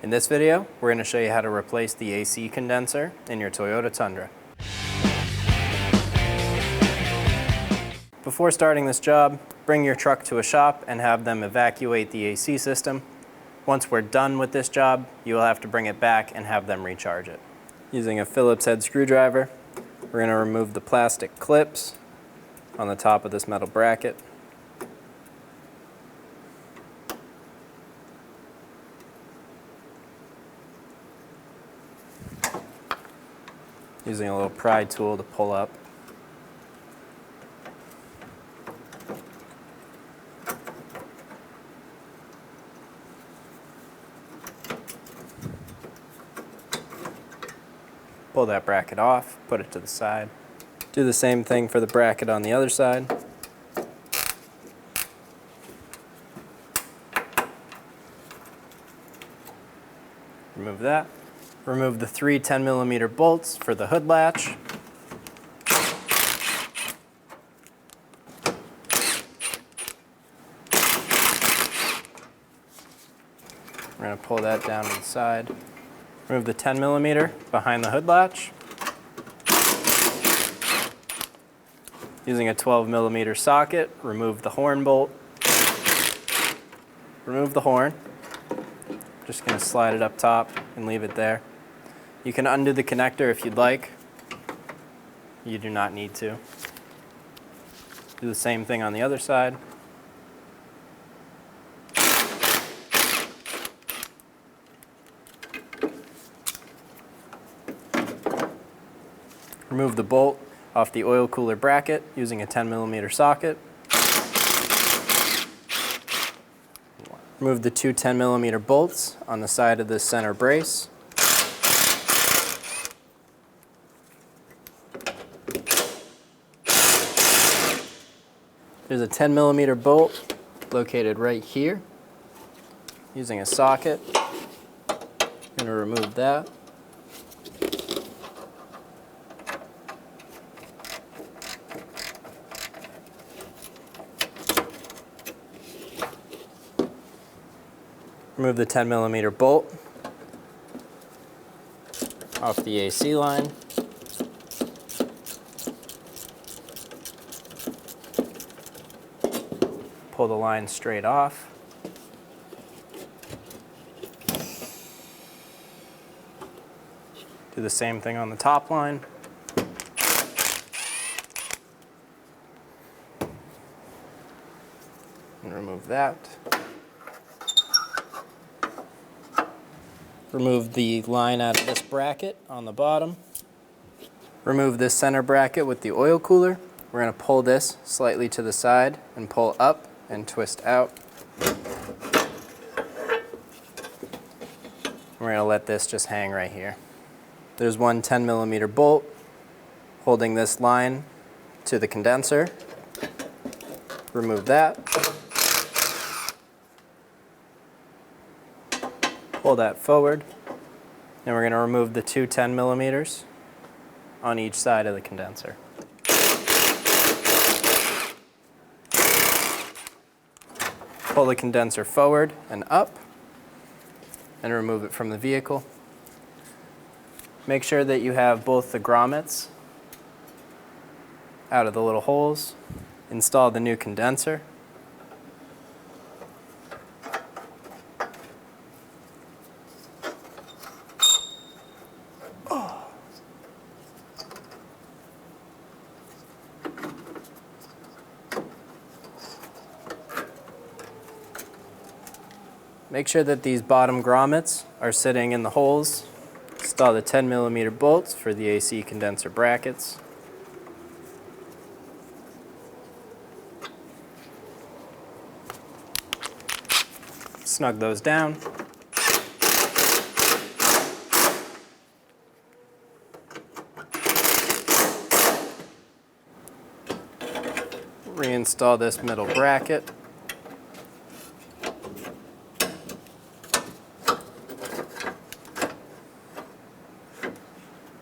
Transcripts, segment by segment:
In this video, we're going to show you how to replace the AC condenser in your Toyota Tundra. Before starting this job, bring your truck to a shop and have them evacuate the AC system. Once we're done with this job, you will have to bring it back and have them recharge it. Using a Phillips head screwdriver, we're going to remove the plastic clips on the top of this metal bracket. Using a little pry tool to pull up. Pull that bracket off, put it to the side. Do the same thing for the bracket on the other side. Remove that. Remove the three 10mm bolts for the hood latch. We're going to pull that down to the side. Remove the 10mm behind the hood latch. Using a 12mm socket, remove the horn bolt. Remove the horn. Just going to slide it up top and leave it there. You can undo the connector if you'd like. You do not need to. Do the same thing on the other side. Remove the bolt off the oil cooler bracket using a 10mm socket. Remove the two 10mm bolts on the side of this center brace. There's a 10mm bolt located right here. Using a socket, I'm going to remove that. Remove the 10mm bolt off the AC line. Pull the line straight off. Do the same thing on the top line. And remove that. Remove the line out of this bracket on the bottom. Remove this center bracket with the oil cooler. We're going to pull this slightly to the side and pull up and twist out. We're going to let this just hang right here. There's one 10mm bolt holding this line to the condenser. Remove that. Pull that forward. And we're going to remove the two 10mm on each side of the condenser. Pull the condenser forward and up and remove it from the vehicle. Make sure that you have both the grommets out of the little holes. Install the new condenser. Make sure that these bottom grommets are sitting in the holes. Install the 10mm bolts for the AC condenser brackets. Snug those down. Reinstall this middle bracket.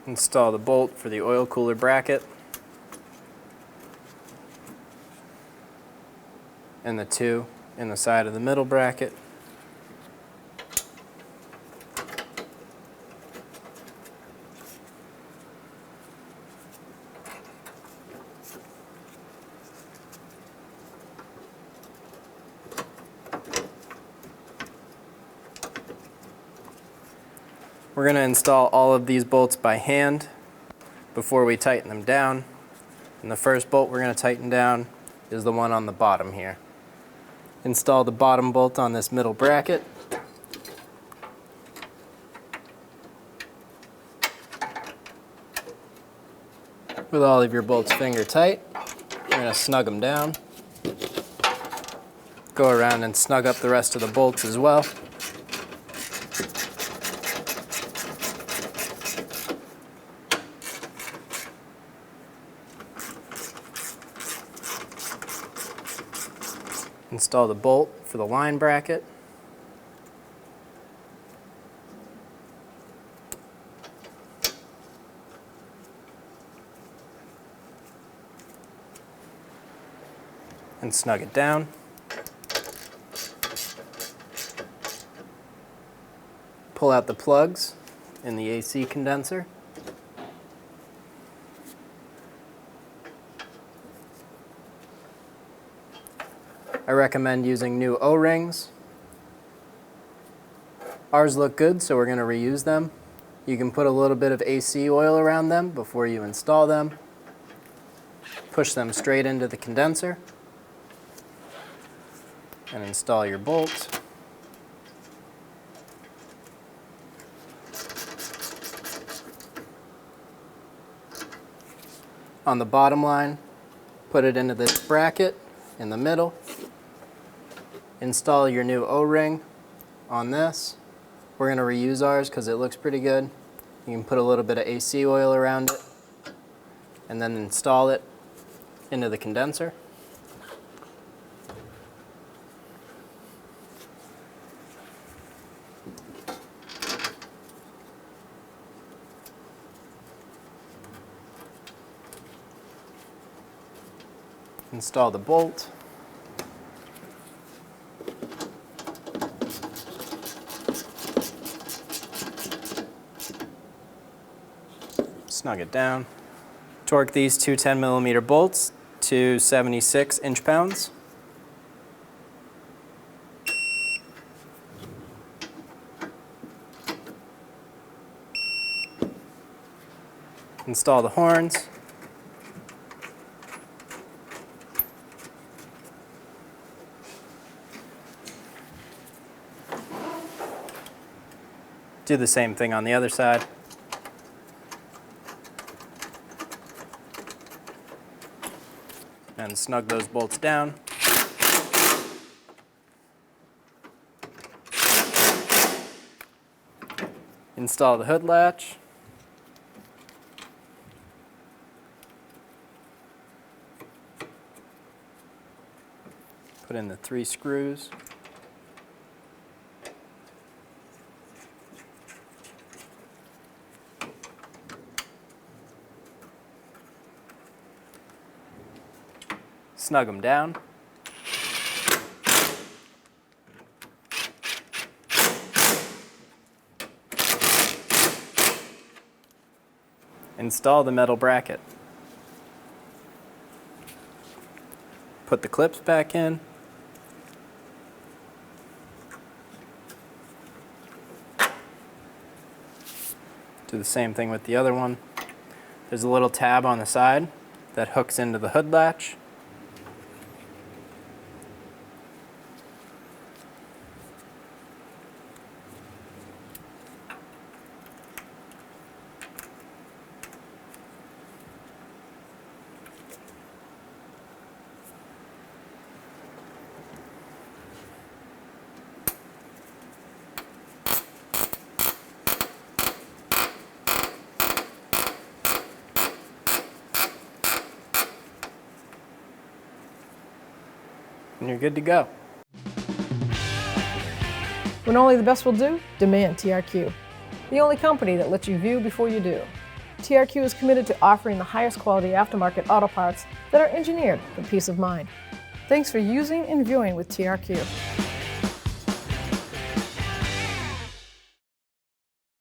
Install the bolt for the oil cooler bracket. And the two in the side of the middle bracket. We're going to install all of these bolts by hand before we tighten them down. And the first bolt we're going to tighten down is the one on the bottom here. Install the bottom bolt on this middle bracket. With all of your bolts finger tight, you're going to snug them down. Go around and snug up the rest of the bolts as well. Install the bolt for the line bracket. And snug it down. Pull out the plugs in the AC condenser. I recommend using new O-rings. Ours look good, so we're going to reuse them. You can put a little bit of AC oil around them before you install them. Push them straight into the condenser and install your bolts. On the bottom line, put it into this bracket in the middle. Install your new O-ring on this. We're going to reuse ours because it looks pretty good. You can put a little bit of AC oil around it and then install it into the condenser. Install the bolt. Snug it down. Torque these two 10mm bolts to 76 inch-pounds. Install the horns. Do the same thing on the other side. And snug those bolts down. Install the hood latch. Put in the 3 screws. Snug them down. Install the metal bracket. Put the clips back in. Do the same thing with the other one. There's a little tab on the side that hooks into the hood latch. And you're good to go. When only the best will do, demand TRQ. The only company that lets you view before you do. TRQ is committed to offering the highest quality aftermarket auto parts that are engineered for peace of mind. Thanks for using and viewing with TRQ.